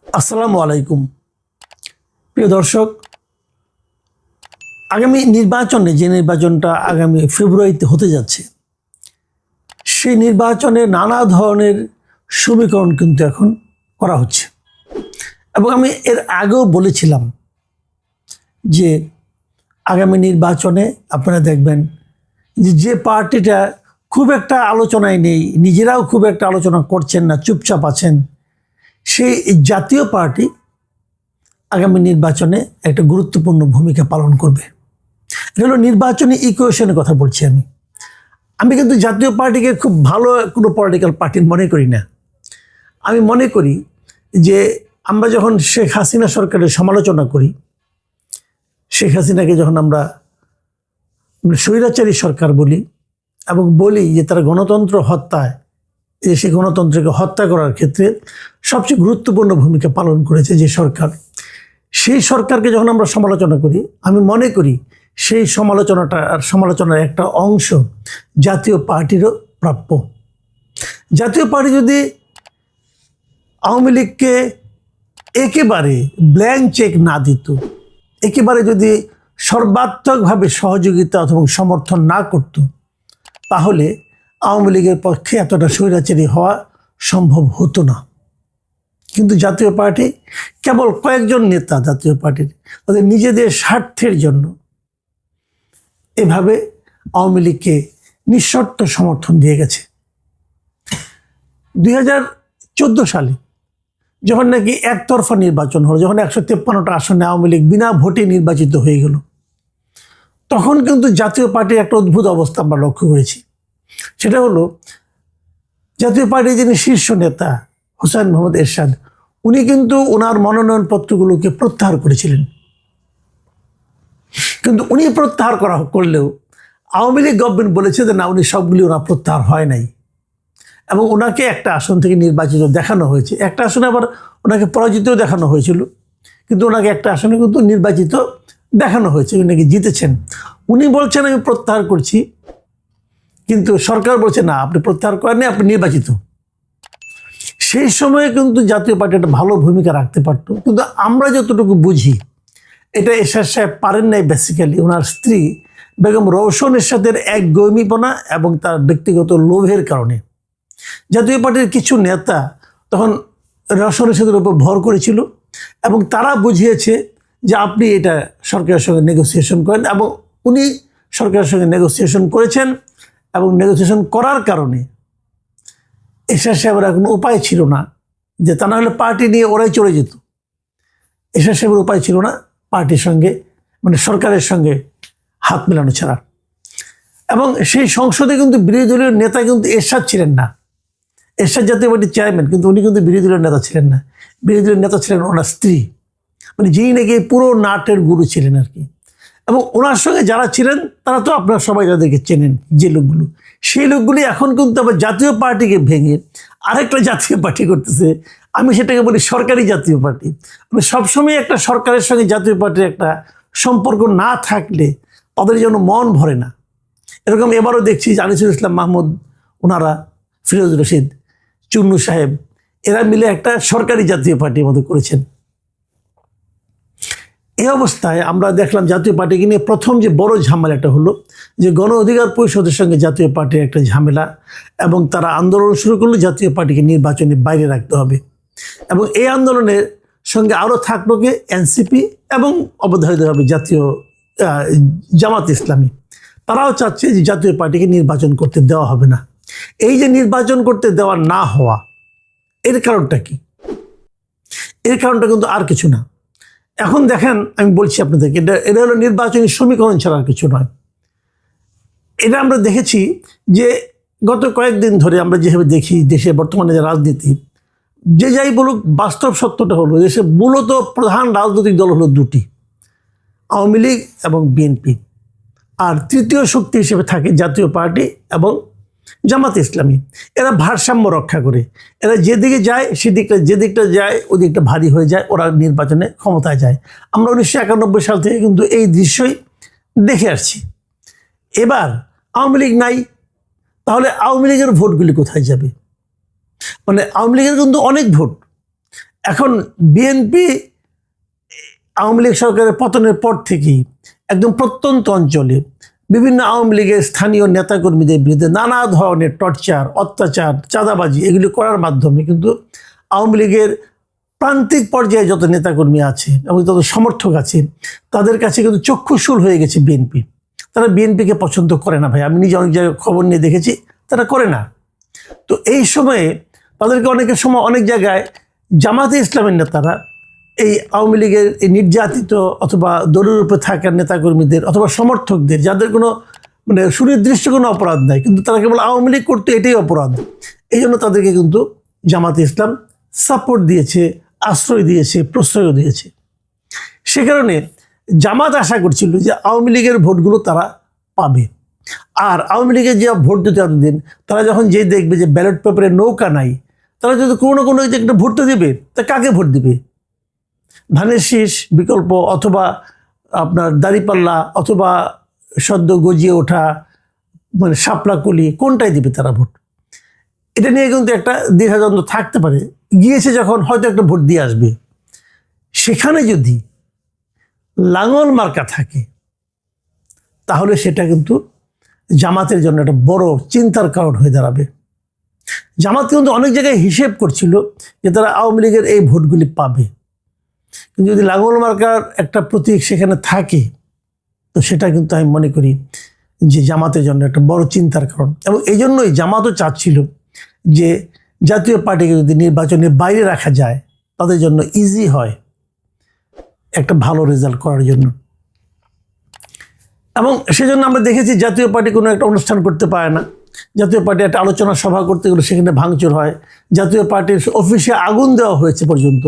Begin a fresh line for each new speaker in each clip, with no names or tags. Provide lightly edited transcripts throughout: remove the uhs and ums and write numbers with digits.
আসসালামু আলাইকুম প্রিয় দর্শক, আগামী নির্বাচনে যে নির্বাচনটা আগামী ফেব্রুয়ারিতে হতে যাচ্ছে, সেই নির্বাচনে নানা ধরনের সমীকরণ কিন্তু এখন করা হচ্ছে। এবং আমি এর আগেও বলেছিলাম যে আগামী নির্বাচনে আপনারা দেখবেন যে পার্টিটা খুব একটা আলোচনায় নেই, নিজেরাও খুব একটা আলোচনা করছেন না, চুপচাপ আছেন, সেই জাতীয় পার্টি আগামী নির্বাচনে একটা গুরুত্বপূর্ণ ভূমিকা পালন করবে। এটা হলো নির্বাচনী ইকুয়েশনের কথা বলছি আমি কিন্তু জাতীয় পার্টিকে খুব ভালো কোনো পলিটিক্যাল পার্টি মনে করি না। আমি মনে করি যে আমরা যখন শেখ হাসিনা সরকারের সমালোচনা করি, শেখ হাসিনাকে যখন আমরা স্বৈরাচারী সরকার বলি এবং বলি যে তারা গণতন্ত্র হত্যায়, সেই গণতন্ত্রকে হত্যা করার ক্ষেত্রে সবচেয়ে গুরুত্বপূর্ণ ভূমিকা পালন করেছে যে সরকার, সেই সরকারকে যখন আমরা সমালোচনা করি, আমি মনে করি সেই সমালোচনার একটা অংশ জাতীয় পার্টিরও প্রাপ্য। জাতীয় পার্টি যদি আওয়ামী লীগকে একেবারে ব্ল্যাঙ্ক চেক না দিত, একেবারে যদি সর্বাত্মকভাবে সহযোগিতা অথবা সমর্থন না করত, তাহলে আওয়ামী লীগের পক্ষে এতটা স্বৈরাচারী হওয়া সম্ভব হতো না। কিন্তু জাতীয় পার্টি কেবল কয়েকজন নেতা জাতীয় পার্টির তাদের নিজেদের স্বার্থের জন্য এভাবে আওয়ামী লীগকে নিঃশর্ত সমর্থন দিয়ে গেছে। 2014 সালে যখন নাকি একতরফা নির্বাচন হলো, যখন 153টা আসনে আওয়ামী লীগ বিনা ভোটে নির্বাচিত হয়ে গেল, তখন কিন্তু জাতীয় পার্টির একটা অদ্ভুত অবস্থা আমরা লক্ষ্য করেছি। সেটা হলো জাতীয় পার্টির যিনি শীর্ষ নেতা হোসেন মোহাম্মদ এরশাদ, উনি কিন্তু ওনার মনোনয়নপত্রগুলোকে প্রত্যাহার করেছিলেন। কিন্তু উনি প্রত্যাহার করলেও আওয়ামী লীগ গভর্নমেন্ট বলেছে যে না, উনি সবগুলি ওনার প্রত্যাহার হয় নাই এবং ওনাকে একটা আসন থেকে নির্বাচিত দেখানো হয়েছে। একটা আসনে আবার ওনাকে পরাজিতও দেখানো হয়েছিল, কিন্তু ওনাকে একটা আসনে কিন্তু নির্বাচিত দেখানো হয়েছে, উনি নাকি জিতেছেন। উনি বলছেন আমি প্রত্যাহার করছি, কিন্তু সরকার বলছে না, আপনি প্রত্যাহার করেননি, আপনি নির্বাচিত। সেই সময়ে কিন্তু জাতীয় পার্টি একটা ভালো ভূমিকা রাখতে পারত, কিন্তু আমরা যতটুকু বুঝি এটা এরশাদ সাহেব পারেন নাই। বেসিক্যালি ওনার স্ত্রী বেগম রওশন এরশাদের একগুঁয়েমিপনা এবং তার ব্যক্তিগত লোভের কারণে জাতীয় পার্টির কিছু নেতা তখন রওশন এরশাদের উপর ভর করেছিল এবং তারা বুঝিয়েছে যে আপনি এটা সরকারের সঙ্গে নেগোসিয়েশন করেন, এবং উনি সরকারের সঙ্গে নেগোসিয়েশন করেছেন এবং নেগোসিয়েশন করার কারণে এরশাদ সাহেবের কোনো উপায় ছিল না, যে তা না হলে পার্টি নিয়ে ওরাই চলে যেত। এরশাদ সাহেবের উপায় ছিল না পার্টির সঙ্গে, মানে সরকারের সঙ্গে হাত মেলানো ছাড়া। এবং সেই সংসদে কিন্তু বিরোধী দলীয় নেতা কিন্তু এরশাদ ছিলেন না। এরশাদ জাতীয় পার্টির চেয়ারম্যান, কিন্তু উনি কিন্তু বিরোধী দলীয় নেতা ছিলেন না। বিরোধী দলীয় নেতা ছিলেন ওনার স্ত্রী, মানে যিনি নাকি পুরো নাটের গুরু ছিলেন আর কি। এবং ওনার সঙ্গে যারা ছিলেন তারা তো আপনারা সবাই যাদেরকে চেনেন, যে লোকগুলো, সেই লোকগুলি এখন কিন্তু আবার জাতীয় পার্টিকে ভেঙে আরেকটা জাতীয় পার্টি করতেছে। আমি সেটাকে বলি সরকারি জাতীয় পার্টি। মানে সবসময় একটা সরকারের সঙ্গে জাতীয় পার্টির একটা সম্পর্ক না থাকলে তাদের জন্য মন ভরে না। এরকম এবারও দেখছি আনিসুল ইসলাম মাহমুদ, ওনারা, ফিরোজ রশিদ, চুন্নু সাহেব, এরা মিলে একটা সরকারি জাতীয় পার্টির মতো করেছেন। এই অবস্থায় আমরা দেখলাম জাতীয় পার্টিকে নিয়ে প্রথম যে বড় ঝামেলাটা হলো যে গণ অধিকার পরিষদের সঙ্গে জাতীয় পার্টির একটা ঝামেলা, এবং তারা আন্দোলন শুরু করলো জাতীয় পার্টিকে নির্বাচনের বাইরে রাখতে হবে। এবং এই আন্দোলনের সঙ্গে আরও থাকলো কি এনসিপি এবং অবধারিতভাবে জাতীয় জামাত ইসলামী। তারাও চাচ্ছে যে জাতীয় পার্টিকে নির্বাচন করতে দেওয়া হবে না। এই যে নির্বাচন করতে দেওয়া না হওয়া, এর কারণটা কি? এর কারণটা কিন্তু আর কিছু না। এখন দেখেন, আমি বলছি আপনাদেরকে, এটা হলো নির্বাচনী সমীকরণ ছাড়া আর কিছু নয়। এটা আমরা দেখেছি যে গত কয়েকদিন ধরে আমরা যেভাবে দেখি দেশে বর্তমানে যে রাজনীতি, যে যাই বলুক, বাস্তব সত্যটা হলো দেশে মূলত প্রধান রাজনৈতিক দল হলো দুটি, আওয়ামী লীগ এবং বিএনপি। আর তৃতীয় শক্তি হিসেবে থাকে জাতীয় পার্টি এবং জামাত ইসলামী। এরা ভারসাম্য রক্ষা করে, এরা যেদিকে যায় সেদিকটা, যেদিকটা যায় ওই দিকটা ভারী হয়ে যায়, ওরা নির্বাচনে ক্ষমতায় যায়। আমরা 1991 সাল থেকে কিন্তু এই দৃশ্যই দেখে আসছি। এবার আওয়ামী লীগ নাই, তাহলে আওয়ামী লীগের ভোটগুলি কোথায় যাবে? মানে আওয়ামী লীগের কিন্তু অনেক ভোট, এখন বিএনপি আওয়ামী লীগ সরকারের পতনের পর থেকেই একদম প্রত্যন্ত অঞ্চলে বিভিন্ন আওয়ামী লীগের স্থানীয় নেতাকর্মীদের বিরুদ্ধে নানা ধরনের টর্চার, অত্যাচার, চাঁদাবাজি এগুলি করার মাধ্যমে কিন্তু আওয়ামী লীগের প্রান্তিক পর্যায়ে যত নেতাকর্মী আছে এবং যত সমর্থক আছে তাদের কাছে কিন্তু চক্ষুশূল হয়ে গেছে বিএনপি। তারা বিএনপিকে পছন্দ করে না ভাই, আমি নিজে অনেক জায়গায় খবর নিয়ে দেখেছি, তারা করে না। তো এই সময়ে তাদেরকে অনেকের সময় অনেক জায়গায় জামাতে ইসলামের নেতারা এই আওয়ামী লীগের এই নির্যাতিত অথবা দলের উপরে থাকার নেতাকর্মীদের অথবা সমর্থকদের, যাদের কোনো মানে সুনির্দিষ্ট কোনো অপরাধ নাই কিন্তু তারা কেবল আওয়ামী লীগ করতে এটাই অপরাধ, এই জন্য তাদেরকে কিন্তু জামাতে ইসলাম সাপোর্ট দিয়েছে, আশ্রয় দিয়েছে, প্রশ্রয়ও দিয়েছে। সে কারণে জামাত আশা করছিল যে আওয়ামী লীগের ভোটগুলো তারা পাবে। আর আওয়ামী লীগের যে ভোট দিতে এতদিন, তারা যখন যে দেখবে যে ব্যালট পেপারে নৌকা নাই, তারা যদি কোনো না কোনো একটা ভোট তো দেবে, তা কাকে ভোট দিবে? ধানের শীষ বিকল্প অথবা আপনার দাঁড়িপাল্লা অথবা সদ্য গজিয়ে ওঠা মানে শাপলাকলি, কোনটাই দিবে তারা ভোট? এটা নিয়ে কিন্তু একটা দ্বিধাদ্বন্দ্ব থাকতে পারে। গিয়েছে যখন হয়তো একটা ভোট দিয়ে আসবে। সেখানে যদি লাঙল মার্কা থাকে তাহলে সেটা কিন্তু জামাতের জন্য একটা বড় চিন্তার কারণ হয়ে দাঁড়াবে। জামাত কিন্তু অনেক জায়গায় হিসেব করছিল যে তারা আওয়ামী লীগের এই ভোটগুলি পাবে, কিন্তু যদি লাঙল মার্কার একটা প্রতীক সেখানে থাকে তো সেটা কিন্তু আমি মনে করি যে জামাতের জন্য একটা বড় চিন্তার কারণ। এবং এই জন্যই জামাতও চাচ্ছিল যে জাতীয় পার্টিকে যদি নির্বাচনের বাইরে রাখা যায় তাদের জন্য ইজি হয় একটা ভালো রেজাল্ট করার জন্য। এবং সেজন্য আমরা দেখেছি জাতীয় পার্টি কোনো একটা অনুষ্ঠান করতে পারে না, জাতীয় পার্টি একটা আলোচনা সভা করতে গেলে সেখানে ভাঙচুর হয়, জাতীয় পার্টির অফিসে আগুন দেওয়া হয়েছে পর্যন্ত।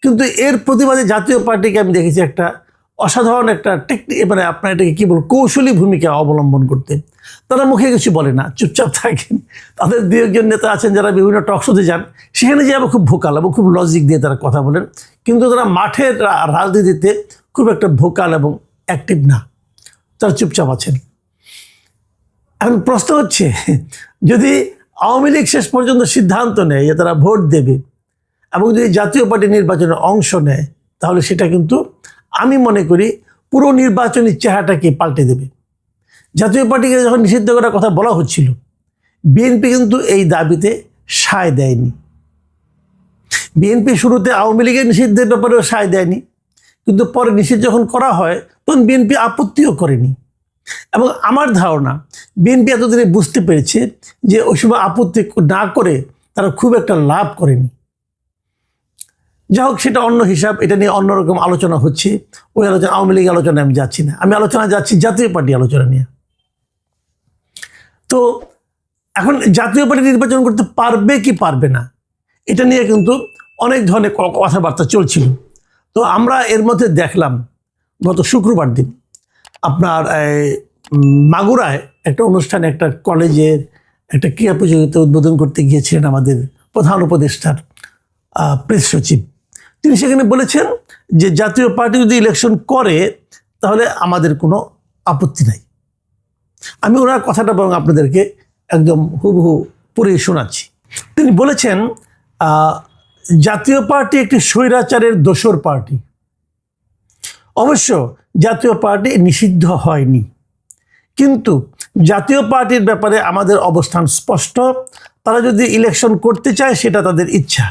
কিন্তু এর প্রতিবাদে জাতীয় পার্টিকে আমি দেখেছি একটা অসাধারণ একটা টেকনিক, মানে আপনার এটাকে কী বলবো, কৌশলী ভূমিকা অবলম্বন করতে। তারা মুখে কিছু বলে না, চুপচাপ থাকেন। তাদের দু একজন নেতা আছেন যারা বিভিন্ন টকশোতে যান, সেখানে যে আবার খুব ভোকাল এবং খুব লজিক দিয়ে তারা কথা বলেন, কিন্তু তারা মাঠের রাজনীতিতে খুব একটা ভোকাল এবং অ্যাক্টিভ না, তারা চুপচাপ আছেন। এখন প্রশ্ন হচ্ছে, যদি আওয়ামী লীগ শেষ পর্যন্ত সিদ্ধান্ত নেয় যে তারা ভোট দেবে এবং যদি জাতীয় পার্টি নির্বাচনে অংশ নেয়, তাহলে সেটা কিন্তু আমি মনে করি পুরো নির্বাচনী চেহারাটাকে পাল্টে দেবে। জাতীয় পার্টিকে যখন নিষিদ্ধ করার কথা বলা হচ্ছিল, বিএনপি কিন্তু এই দাবিতে সায় দেয়নি। বিএনপি শুরুতে আওয়ামী লীগের নিষিদ্ধের ব্যাপারেও সায় দেয়নি, কিন্তু পরে নিষিদ্ধ যখন করা হয় তখন বিএনপি আপত্তিও করেনি। এবং আমার ধারণা বিএনপি এতদিনে বুঝতে পেরেছে যে ওই সময় আপত্তি না করে তারা খুব একটা লাভ করেনি। যাই হোক, সেটা অন্য হিসাব, এটা নিয়ে অন্যরকম আলোচনা হচ্ছে। ওই আলোচনা, আওয়ামী লীগ আলোচনায় আমি যাচ্ছি না, আমি আলোচনা যাচ্ছি জাতীয় পার্টি আলোচনা নিয়ে। তো এখন জাতীয় পার্টি নির্বাচন করতে পারবে কি পারবে না, এটা নিয়ে কিন্তু অনেক ধরনের কথাবার্তা চলছিল। তো আমরা এর মধ্যে দেখলাম গত শুক্রবার দিন আপনার মাগুরায় একটা অনুষ্ঠানে একটা কলেজের একটা ক্রীড়া প্রতিযোগিতা উদ্বোধন করতে গিয়েছিলেন আমাদের প্রধান উপদেষ্টার প্রেস সচিব। তিনি সেখানে বলেছেন যে জাতীয় পার্টি যদি ইলেকশন করে তাহলে আমাদের কোনো আপত্তি নাই। আমি ওনার কথাটা বরং আপনাদেরকে একদম হুবহু পড়ে শোনাচ্ছি। তিনি বলেছেন, জাতীয় পার্টি একটি স্বৈরাচারের দোসর পার্টি। অবশ্য জাতীয় পার্টি নিষিদ্ধ হয়নি, কিন্তু জাতীয় পার্টির ব্যাপারে আমাদের অবস্থান স্পষ্ট। তারা যদি ইলেকশন করতে চায় সেটা তাদের ইচ্ছা,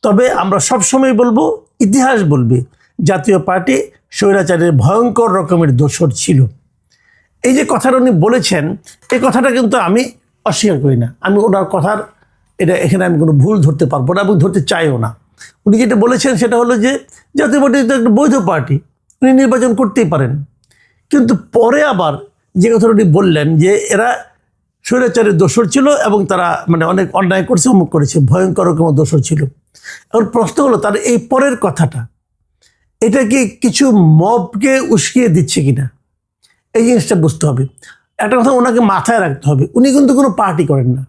তবে আমরা সবসময় বলবো, ইতিহাস বলবে, জাতীয় পার্টি স্বৈরাচারের ভয়ঙ্কর রকমের দোসর ছিল। এই যে কথাটা উনি বলেছেন, এই কথাটা কিন্তু আমি অস্বীকার করি না। আমি ওনার কথার এখানে আমি কোনো ভুল ধরতে পারবো না এবং ধরতে চাইও না। উনি যেটা বলেছেন সেটা হলো যে জাতীয় পার্টি তো একটা বৈধ পার্টি, উনি নির্বাচন করতেই পারেন। কিন্তু পরে আবার যে কথাটা উনি বললেন যে এরা স্বৈরাচারের দোসর ছিল এবং তারা মানে অনেক অন্যায় করছে, অমুক করেছে, ভয়ঙ্কর রকমের দোসর ছিল। এখন প্রশ্ন হলো, তার এই পরের কথাটা এটা কি কিছু মবকে উস্কিয়ে দিচ্ছে কিনা, এই জিনিসটা বুঝতে হবে। একটা কথা ওনাকে মাথায় রাখতে হবে, উনি কিন্তু কোনো পার্টি করেন না,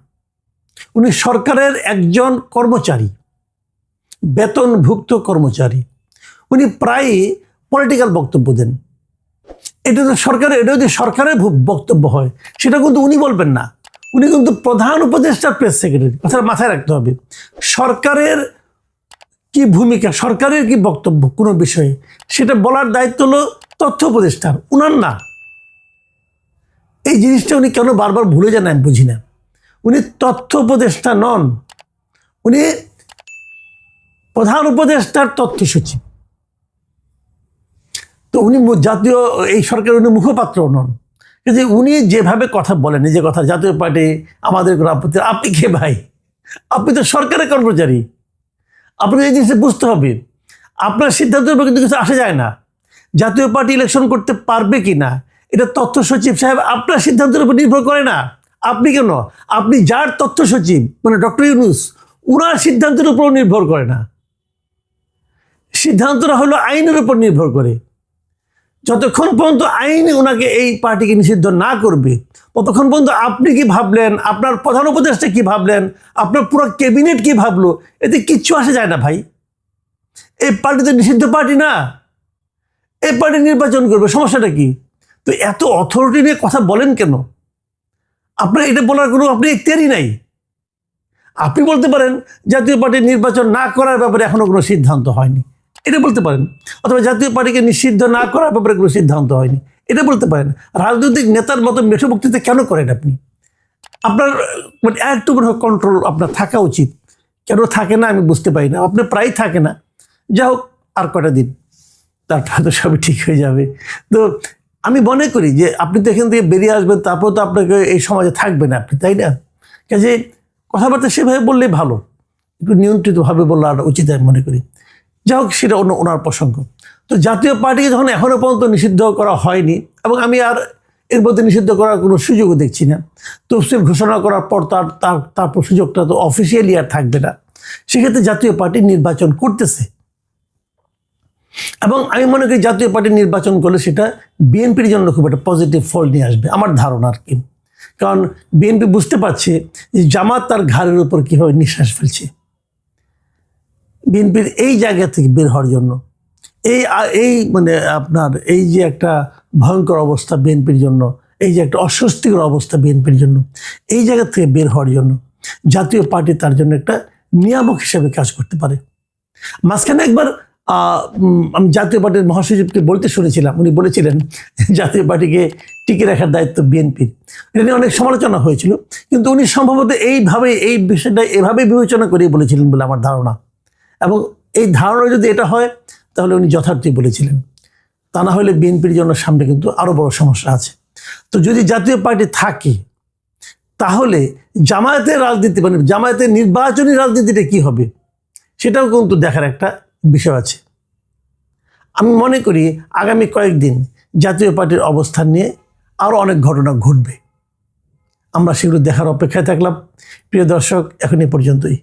উনি সরকারের একজন কর্মচারী, বেতনভুক্ত কর্মচারী। উনি প্রায়ই পলিটিক্যাল বক্তব্য দেন। এটা তো সরকারের, এটা যদি সরকারের বক্তব্য হয় সেটা কিন্তু উনি বলবেন না, উনি কিন্তু প্রধান উপদেষ্টা প্রেস সেক্রেটারি। কথাটা মাথায় রাখতে হবে। সরকারের কি ভূমিকা, সরকারের কি বক্তব্য কোনো বিষয়ে, সেটা বলার দায়িত্ব হলো তথ্য উপদেষ্টার, উনার না। এই জিনিসটা উনি কেন বারবার ভুলে যান আমি বুঝি না। উনি তথ্য উপদেষ্টা নন, উনি প্রধান উপদেষ্টার তথ্য সচিব। তো উনি জাতীয় এই সরকারের উনি মুখপাত্র নন। কিন্তু উনি যেভাবে কথা বলেন, যে কথা জাতীয় পার্টি আমাদের কোনো আপত্তি, আপনি কে ভাই? আপনি তো সরকারের কর্মচারী, আপনাকে এই জিনিসটা বুঝতে হবে। আপনার সিদ্ধান্তের উপর কিন্তু কিছু আসে যায় না। জাতীয় পার্টি ইলেকশন করতে পারবে কি না এটা তথ্য সচিব সাহেব আপনার সিদ্ধান্তের উপর নির্ভর করে না। আপনি কেন, আপনি যার তথ্য সচিব মানে ডক্টর ইউনূস, উনার সিদ্ধান্তের উপর নির্ভর করে না। সিদ্ধান্তটা হলো আইনের উপর নির্ভর করে। যতক্ষণ পর্যন্ত আইন ওনাকে এই পার্টিকে নিষিদ্ধ না করবে, ততক্ষণ পর্যন্ত আপনি কি ভাবলেন, আপনার প্রধান উপদেষ্টা কি ভাবলেন, আপনার পুরো ক্যাবিনেট কি ভাবলো, এতে কিচ্ছু আসে যায় না ভাই। এই পার্টি তো নিষিদ্ধ পার্টি না, এই পার্টি নির্বাচন করবে, সমস্যাটা কি? তো এত অথরিটি নিয়ে কথা বলেন কেন? আপনার এটা বলার কোনো আপনি এখতিয়ারই নাই। আপনি বলতে পারেন জাতীয় পার্টি নির্বাচন না করার ব্যাপারে এখনো কোনো সিদ্ধান্ত হয়নি, এটা বলতে পারেন। অথবা জাতীয় পার্টিকে নিষিদ্ধ না করার ব্যাপারে কোনো সিদ্ধান্ত হয়নি, এটা বলতে পারেন। রাজনৈতিক নেতার মতো মেঠো বক্তৃতা কেন করেন আপনি? আপনার মানে একটু কন্ট্রোল আপনার থাকা উচিত। কেন থাকে না আমি বুঝতে পারি না। আপনি প্রায় থাকে না। যা হোক, আর কটা দিন, তারপর তো সবই ঠিক হয়ে যাবে। তো আমি মনে করি যে আপনি তো এখান থেকে বেরিয়ে আসবেন, তারপর তো আপনাকে এই সমাজে থাকবেন আপনি, তাই না? কাজে কথাবার্তা সেভাবে বললেই ভালো, একটু নিয়ন্ত্রিতভাবে বললে আর উচিত আমি মনে করি। যা হোক, সেটা ওনার প্রসঙ্গ। তো জাতীয় পার্টিকে যখন এখনও পর্যন্ত নিষিদ্ধ করা হয়নি, এবং আমি আর এর মধ্যে নিষিদ্ধ করার কোনো সুযোগও দেখছি না, তফসিল ঘোষণা করার পর তারপর সুযোগটা তো অফিসিয়ালি আর থাকবে না, সেক্ষেত্রে জাতীয় পার্টি নির্বাচন করতেছে। এবং আমি মনে করি জাতীয় পার্টি নির্বাচন করলে সেটা বিএনপির জন্য খুব একটা পজিটিভ ফল নিয়ে আসবে, আমার ধারণা আর কি। কারণ বিএনপি বুঝতে পারছে যে জামাত তার ঘাড়ের উপর কীভাবে নিঃশ্বাস ফেলছে। বিএনপির এই জায়গা থেকে বের হওয়ার জন্য, এই মানে আপনার এই যে একটা ভয়ঙ্কর অবস্থা বিএনপির জন্য, এই যে একটা অস্বস্তিকর অবস্থা বিএনপির জন্য, এই জায়গা থেকে বের হওয়ার জন্য জাতীয় পার্টি তার জন্য একটা নিয়ামক হিসেবে কাজ করতে পারে। মাঝখানে একবার আমি জাতীয় পার্টির মহাসচিবকে বলতে শুনেছিলাম, উনি বলেছিলেন জাতীয় পার্টিকে টিকে রাখার দায়িত্ব বিএনপির। এটা নিয়ে অনেক সমালোচনা হয়েছিল, কিন্তু উনি সম্ভবত এইভাবে এই বিষয়টা এভাবে বিবেচনা করে বলেছিলেন বলে আমার ধারণা। এবং এই ধারণা যদি এটা হয় তাহলে উনি যথার্থই বলেছিলেন। তা না হলে বিএনপির জন্য সামনে কিন্তু আরও বড় সমস্যা আছে। তো যদি জাতীয় পার্টি থাকে তাহলে জামায়াতের রাজনীতি মানে জামায়াতের নির্বাচনী রাজনীতিটা কি হবে সেটাও কিন্তু দেখার একটা বিষয় আছে। আমি মনে করি আগামী কয়েকদিন জাতীয় পার্টির অবস্থান নিয়ে আরও অনেক ঘটনা ঘটবে, আমরা সেগুলো দেখার অপেক্ষায় থাকলাম। প্রিয় দর্শক, এখন এ পর্যন্তই।